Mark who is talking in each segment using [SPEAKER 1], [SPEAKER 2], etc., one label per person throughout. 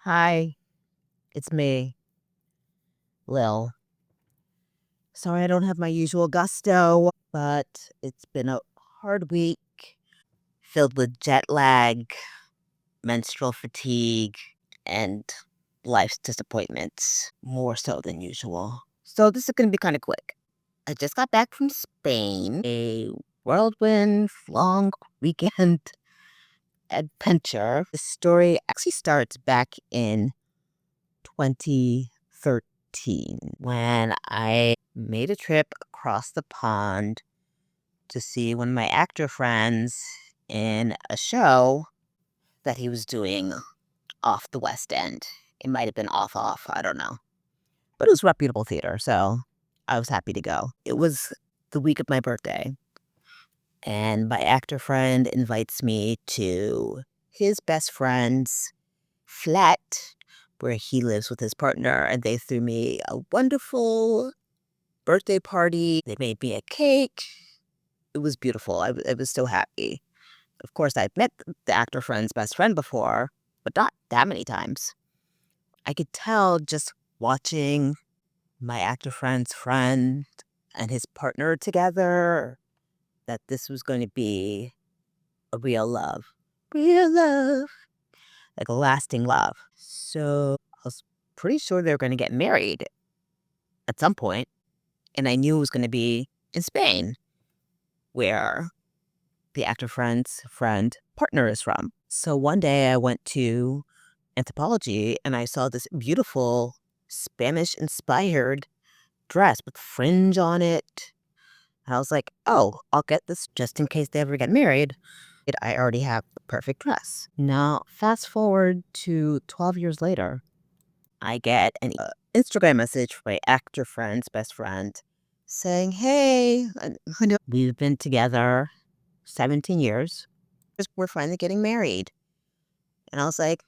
[SPEAKER 1] Hi, it's me, Lil. Sorry I don't have my usual gusto, but it's been a hard week filled with jet lag, menstrual fatigue, and life's disappointments, more so than usual. So this is going to be kind of quick. I just got back from Spain, a whirlwind long weekend adventure. The story actually starts back in 2013 when I made a trip across the pond to see one of my actor friends in a show that he was doing off the West End. It might have been off, I don't know. But it was reputable theater, so I was happy to go. It was the week of my birthday, and my actor friend invites me to his best friend's flat where he lives with his partner, and they threw me a wonderful birthday party. They made me a cake. It was beautiful. I was so happy. Of course, I'd met the actor friend's best friend before, but not that many times. I could tell just watching my actor friend's friend and his partner together that this was going to be a real love. Real love. Like a lasting love. So I was pretty sure they were going to get married at some point, and I knew it was going to be in Spain, where the actor friend's friend partner is from. So one day I went to Anthropologie and I saw this beautiful Spanish inspired dress with fringe on it. And I was like, oh, I'll get this just in case they ever get married. I already have the perfect dress. Now, fast forward to 12 years later, I get an Instagram message from my actor friend's best friend saying, hey, I know we've been together 17 years. We're finally getting married. And I was like,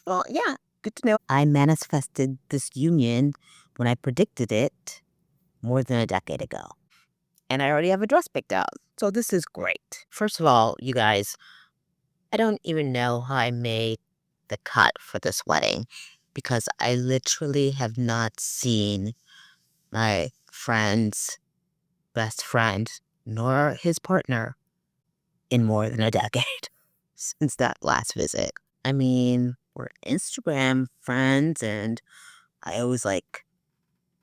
[SPEAKER 1] well, yeah, good to know. I manifested this union when I predicted it more than a decade ago. And I already have a dress picked out. So this is great. First of all, you guys, I don't even know how I made the cut for this wedding because I literally have not seen my friend's best friend nor his partner in more than a decade since that last visit. I mean, we're Instagram friends, and I always like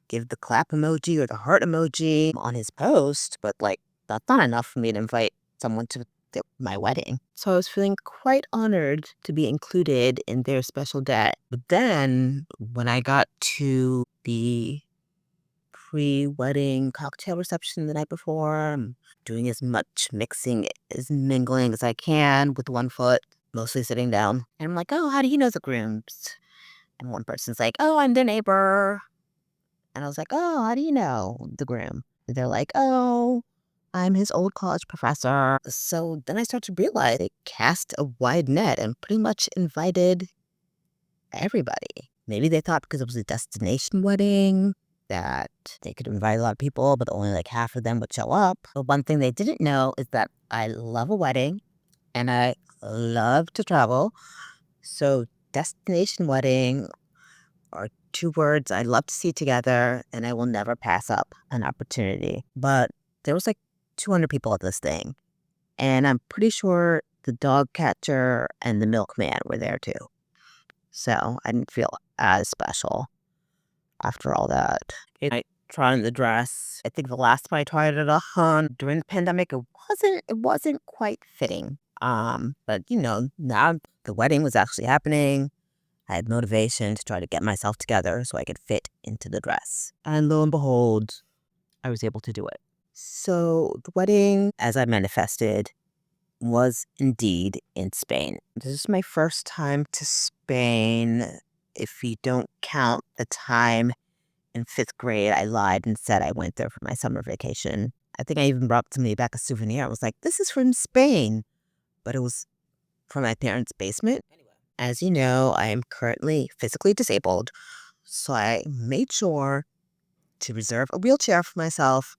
[SPEAKER 1] give the clap emoji or the heart emoji on his post, but like that's not enough for me to invite someone to my wedding. So I was feeling quite honored to be included in their special day. But then when I got to the pre-wedding cocktail reception the night before, I'm doing as much mixing, as mingling as I can with one foot, mostly sitting down. And I'm like, oh, how do you know the grooms? And one person's like, oh, I'm their neighbor. And I was like, oh, how do you know the groom? And they're like, oh, I'm his old college professor. So then I started to realize they cast a wide net and pretty much invited everybody. Maybe they thought because it was a destination wedding that they could invite a lot of people, but only like half of them would show up. But one thing they didn't know is that I love a wedding and I love to travel. So destination wedding are two words I love to see together, and I will never pass up an opportunity. But there was like 200 people at this thing, and I'm pretty sure the dog catcher and the milkman were there too. So I didn't feel as special after all that. I tried on the dress. I think the last time I tried it on during the pandemic, it wasn't quite fitting. But now the wedding was actually happening. I had motivation to try to get myself together so I could fit into the dress. And lo and behold, I was able to do it. So the wedding, as I manifested, was indeed in Spain. This is my first time to Spain. If you don't count the time in fifth grade, I lied and said I went there for my summer vacation. I think I even brought somebody back a souvenir. I was like, this is from Spain. But it was from my parents' basement. As you know, I am currently physically disabled, so I made sure to reserve a wheelchair for myself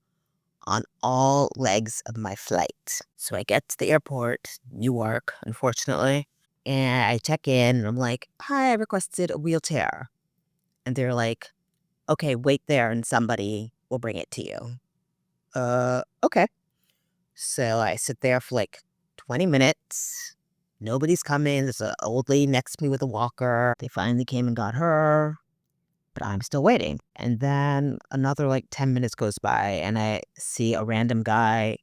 [SPEAKER 1] on all legs of my flight. So I get to the airport, Newark, unfortunately. And I check in and I'm like, hi, I requested a wheelchair. And they're like, okay, wait there and somebody will bring it to you. Okay. So I sit there for like 20 minutes. Nobody's coming. There's an old lady next to me with a walker. They finally came and got her, but I'm still waiting. And then another like 10 minutes goes by and I see a random guy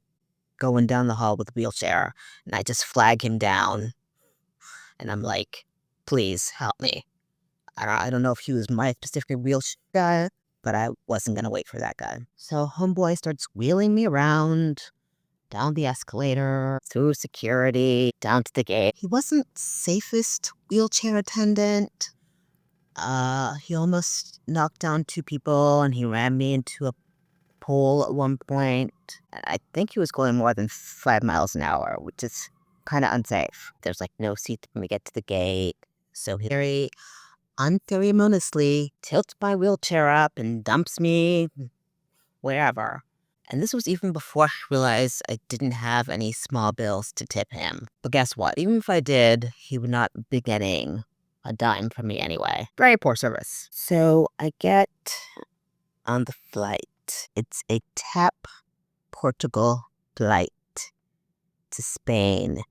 [SPEAKER 1] going down the hall with a wheelchair. And I just flag him down and I'm like, please help me. I don't know if he was my specific wheelchair guy, but I wasn't going to wait for that guy. So homeboy starts wheeling me around down the escalator, through security, down to the gate. He wasn't safest wheelchair attendant. He almost knocked down two people and he ran me into a pole at one point. I think he was going more than 5 miles an hour, which is kind of unsafe. There's like no seat when we get to the gate. So he very unceremoniously tilts my wheelchair up and dumps me wherever. And this was even before I realized I didn't have any small bills to tip him. But guess what? Even if I did, he would not be getting a dime from me anyway. Very poor service. So I get on the flight. It's a TAP Portugal flight to Spain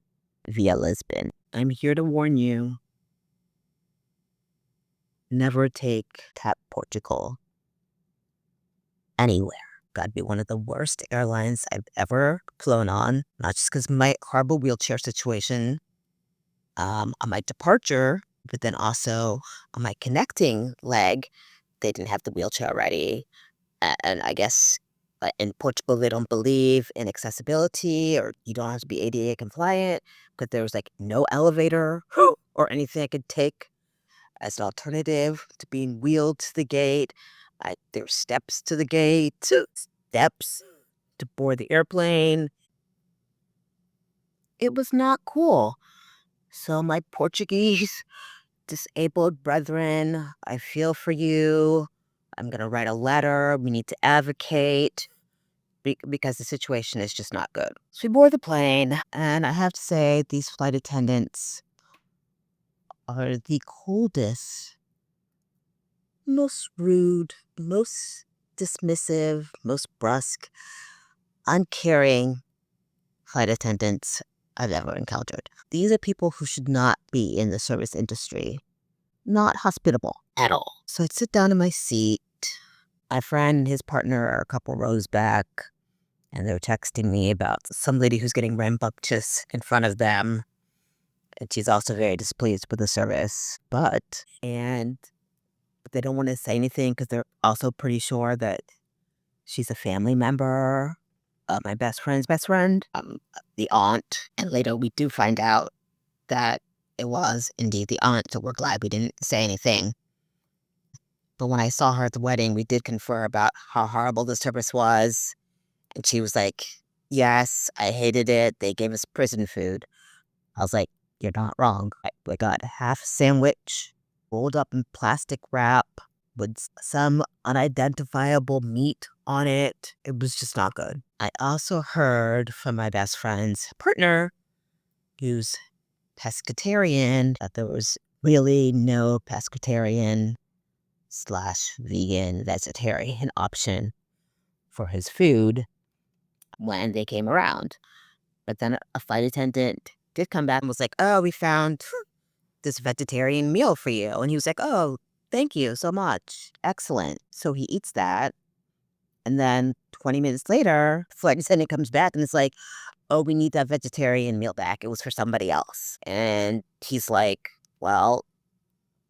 [SPEAKER 1] via Lisbon. I'm here to warn you, never take TAP Portugal anywhere. Gotta be one of the worst airlines I've ever flown on, not just because of my horrible wheelchair situation, on my departure, but then also on my connecting leg, they didn't have the wheelchair ready. And I guess in Portugal, they don't believe in accessibility or you don't have to be ADA compliant because there was like no elevator or anything I could take as an alternative to being wheeled to the gate. There were steps to the gate, steps to board the airplane. It was not cool. So my Portuguese disabled brethren, I feel for you. I'm going to write a letter. We need to advocate because the situation is just not good. So we board the plane, and I have to say, these flight attendants are the coldest, most rude, most dismissive, most brusque, uncaring flight attendants I've ever encountered. These are people who should not be in the service industry, not hospitable at all. So I'd sit down in my seat. My friend and his partner are a couple rows back, and they're texting me about some lady who's getting rambunctious in front of them. And she's also very displeased with the service. And they don't want to say anything because they're also pretty sure that she's a family member of my best friend's best friend, the aunt. And later we do find out that it was indeed the aunt, so we're glad we didn't say anything. But when I saw her at the wedding, we did confer about how horrible the service was. And she was like, yes, I hated it. They gave us prison food. I was like, you're not wrong. I got half sandwich rolled up in plastic wrap with some unidentifiable meat on it. It was just not good. I also heard from my best friend's partner, who's pescatarian, that there was really no pescatarian / vegan vegetarian option for his food when they came around. But then a flight attendant did come back and was like, oh, we found this vegetarian meal for you. And he was like, oh, thank you so much. Excellent. So he eats that. And then 20 minutes later, the flight attendant comes back and it's like, oh, we need that vegetarian meal back. It was for somebody else. And he's like, well,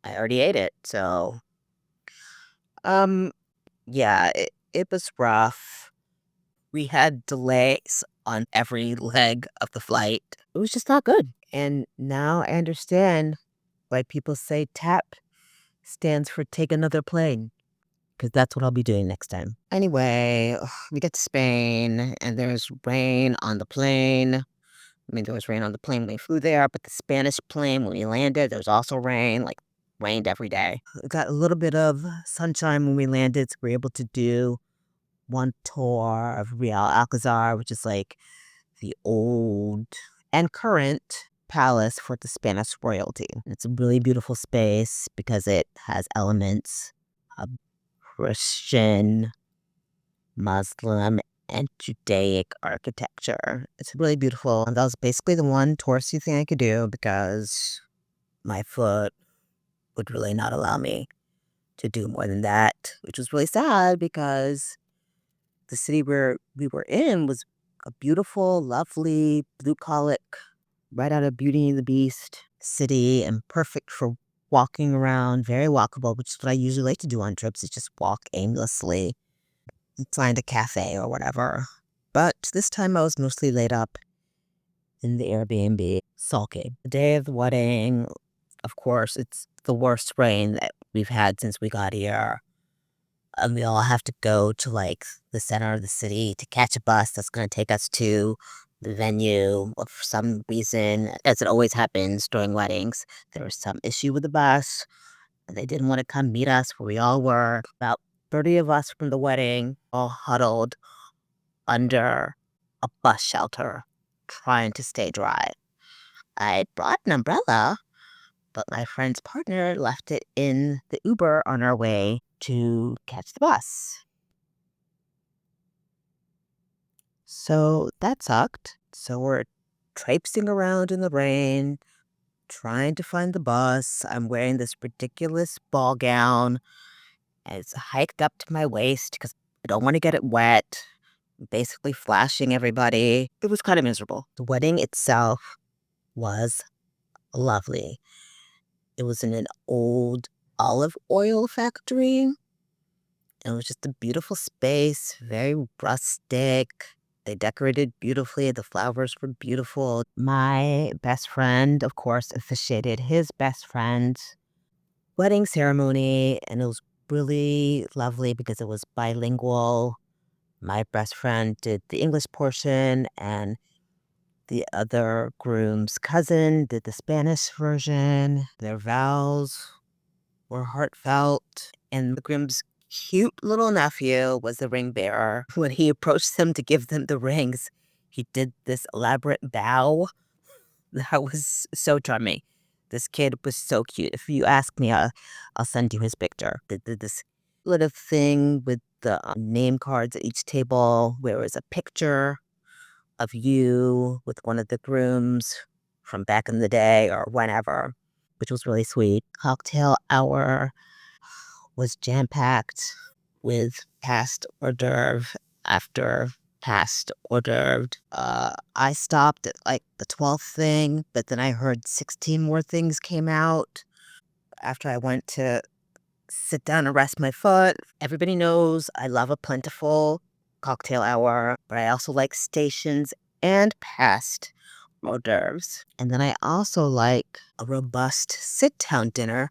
[SPEAKER 1] I already ate it. So, um, yeah, it was rough. We had delays on every leg of the flight. It was just not good. And now I understand why people say TAP stands for take another plane, because that's what I'll be doing next time. Anyway, we get to Spain and there's rain on the plane. I mean, there was rain on the plane when we flew there, but the Spanish plane, when we landed, there was also rain, like rained every day. We got a little bit of sunshine when we landed, so we were able to do one tour of Real Alcazar, which is like the old and current palace for the Spanish royalty. It's a really beautiful space because it has elements of Christian, Muslim, and Judaic architecture. It's really beautiful. And that was basically the one touristy thing I could do because my foot would really not allow me to do more than that, which was really sad because the city where we were in was a beautiful, lovely, bucolic, right out of Beauty and the Beast city and perfect for walking around, very walkable, which is what I usually like to do on trips, is just walk aimlessly and find a cafe or whatever. But this time I was mostly laid up in the Airbnb, sulking. The day of the wedding, of course, it's the worst rain that we've had since we got here. And we all have to go to like the center of the city to catch a bus that's going to take us to the venue. But for some reason, as it always happens during weddings, there was some issue with the bus. And they didn't want to come meet us where we all were. About 30 of us from the wedding all huddled under a bus shelter trying to stay dry. I brought an umbrella, but my friend's partner left it in the Uber on our way to catch the bus. So that sucked. So we're traipsing around in the rain, trying to find the bus. I'm wearing this ridiculous ball gown, and it's hiked up to my waist because I don't want to get it wet. Basically flashing everybody. It was kind of miserable. The wedding itself was lovely. It was in an old olive oil factory. It was just a beautiful space, very rustic. They decorated beautifully. The flowers were beautiful. My best friend, of course, officiated his best friend's wedding ceremony, and it was really lovely because it was bilingual. My best friend did the English portion, and the other groom's cousin did the Spanish version. Their vows were heartfelt, and the groom's cute little nephew was the ring bearer. When he approached them to give them the rings, he did this elaborate bow that was so charming. This kid was so cute. If you ask me, I'll send you his picture. They did this little thing with the name cards at each table where it was a picture of you with one of the grooms from back in the day or whenever, which was really sweet. Cocktail hour was jam-packed with past hors d'oeuvre after past hors d'oeuvre. I stopped at like the 12th thing, but then I heard 16 more things came out after I went to sit down and rest my foot. Everybody knows I love a plentiful cocktail hour, but I also like stations and past hors d'oeuvres. And then I also like a robust sit-down dinner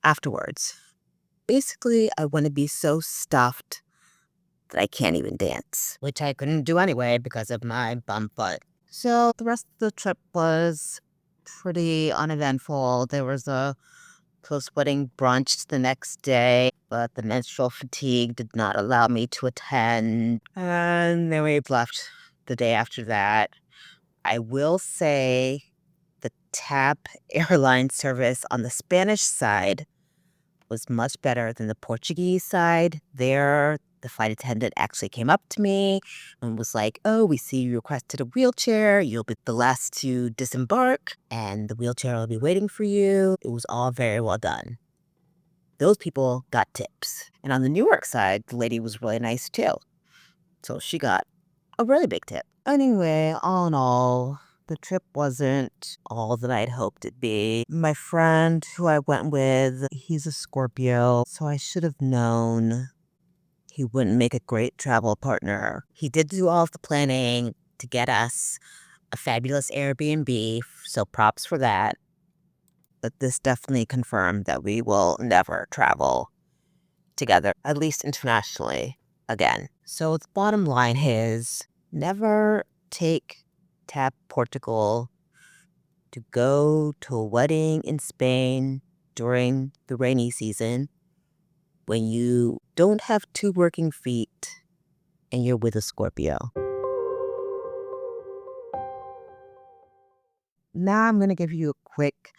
[SPEAKER 1] afterwards. Basically, I want to be so stuffed that I can't even dance, which I couldn't do anyway because of my bum foot. So the rest of the trip was pretty uneventful. There was a post-wedding brunch the next day, but the menstrual fatigue did not allow me to attend. And then we left the day after that. I will say the TAP airline service on the Spanish side was much better than the Portuguese side. There, the flight attendant actually came up to me and was like, "Oh, we see you requested a wheelchair. You'll be the last to disembark, and the wheelchair will be waiting for you." It was all very well done. Those people got tips. And on the Newark side, the lady was really nice too. So she got a really big tip. Anyway, all in all, the trip wasn't all that I'd hoped it'd be. My friend who I went with, he's a Scorpio, so I should have known he wouldn't make a great travel partner. He did do all of the planning to get us a fabulous Airbnb, so props for that. But this definitely confirmed that we will never travel together, at least internationally, again. So the bottom line is never take Tap Portugal to go to a wedding in Spain during the rainy season when you don't have two working feet and you're with a Scorpio. now I'm gonna give you a quick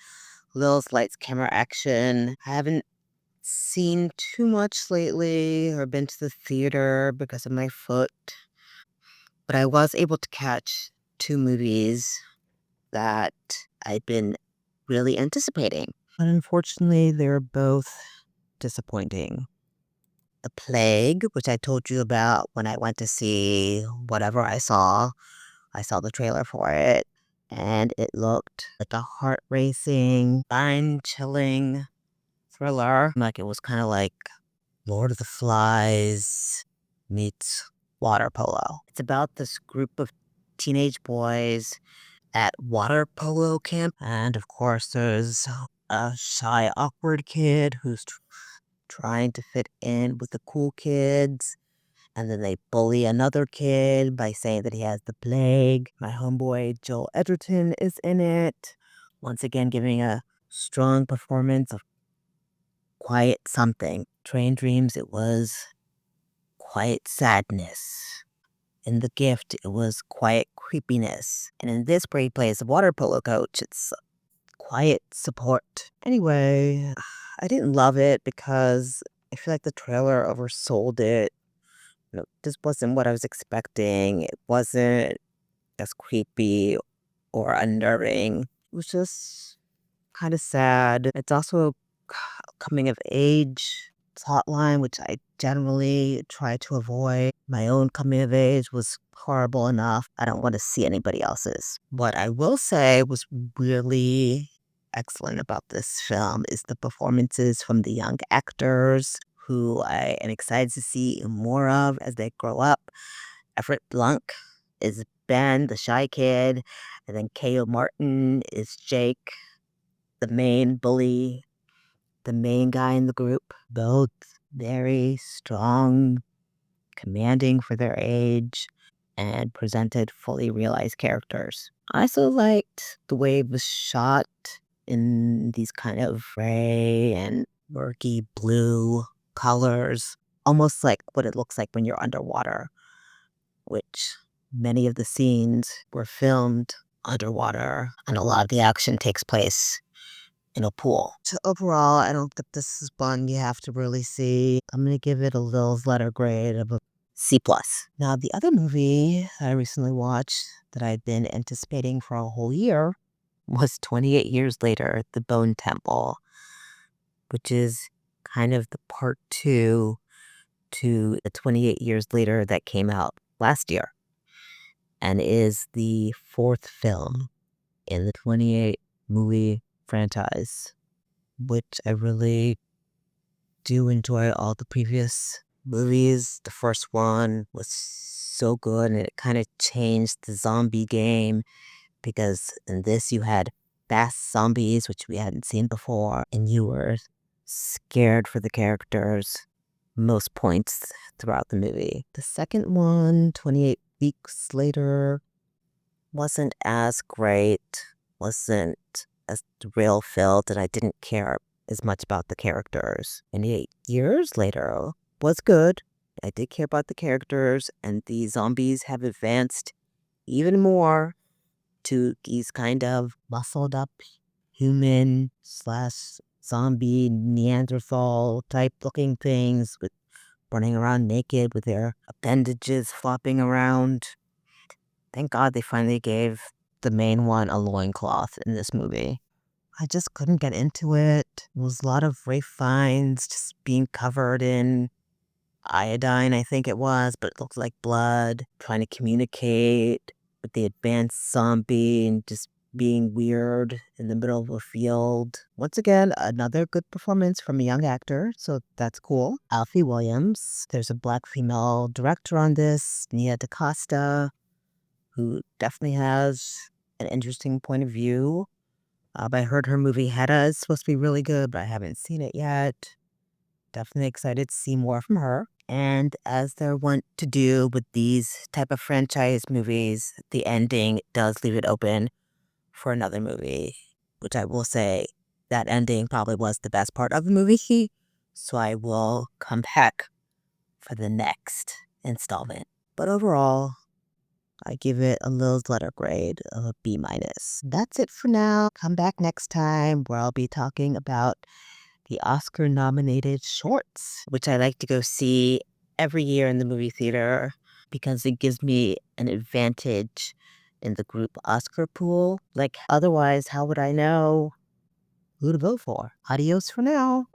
[SPEAKER 1] Lil's Lights Camera Action. I haven't seen too much lately or been to the theater because of my foot, but I was able to catch two movies that I'd been really anticipating. But unfortunately, they're both disappointing. The Plague, which I told you about when I went to see whatever I saw. I saw the trailer for it, and it looked like a heart racing, spine chilling thriller. Like it was kind of like Lord of the Flies meets water polo. It's about this group of teenage boys at water polo camp. And of course, there's a shy, awkward kid who's trying to fit in with the cool kids. And then they bully another kid by saying that he has the plague. My homeboy Joel Edgerton is in it. Once again, giving a strong performance of quiet something. Train Dreams, it was quiet sadness. In The Gift, it was quiet creepiness. And in this, where he plays a water polo coach, it's quiet support. Anyway, I didn't love it because I feel like the trailer oversold it. This wasn't what I was expecting. It wasn't as creepy or unnerving. It was just kind of sad. It's also a coming of age plotline, which I generally try to avoid. My own coming of age was horrible enough. I don't want to see anybody else's. What I will say was really excellent about this film is the performances from the young actors who I am excited to see more of as they grow up. Everett Blanc is Ben, the shy kid, and then K.O. Martin is Jake, the main bully, the main guy in the group. Both very strong, commanding for their age, and presented fully realized characters. I also liked the way it was shot in these kind of gray and murky blue colors, almost like what it looks like when you're underwater, which many of the scenes were filmed underwater, and a lot of the action takes place in a pool. So overall, I don't think this is one you have to really see. I'm gonna give it a Lil's letter grade of a C plus. Now, the other movie I recently watched that I'd been anticipating for a whole year was 28 Years Later, The Bone Temple, which is kind of the part two to the 28 Years Later that came out last year and is the fourth film in the 28 movie franchise, which I really do enjoy all the previous movies. The first one was so good and it kind of changed the zombie game because in this you had fast zombies, which we hadn't seen before, and you were scared for the characters most points throughout the movie. The second one, 28 Weeks Later, wasn't as great, wasn't as thrill filled, and I didn't care as much about the characters. 28 Years Later was good. I did care about the characters, and the zombies have advanced even more to these kind of muscled up human slash zombie Neanderthal type looking things with running around naked with their appendages flopping around. Thank God they finally gave the main one a loincloth in this movie. I just couldn't get into it. It was a lot of Rafe Fiennes just being covered in iodine, I think it was, but it looked like blood, trying to communicate with the advanced zombie and just being weird in the middle of a field. Once again, another good performance from a young actor, so that's cool. Alfie Williams. There's a black female director on this, Nia DaCosta, who definitely has an interesting point of view. I heard her movie Hedda is supposed to be really good, but I haven't seen it yet. Definitely excited to see more from her. And as they're wont to do with these type of franchise movies, the ending does leave it open for another movie, which I will say that ending probably was the best part of the movie. So I will come back for the next installment. But overall, I give it a little letter grade of a B minus. That's it for now. Come back next time where I'll be talking about the Oscar nominated shorts, which I like to go see every year in the movie theater because it gives me an advantage in the group Oscar pool. Like, otherwise, how would I know who to vote for? Adios for now.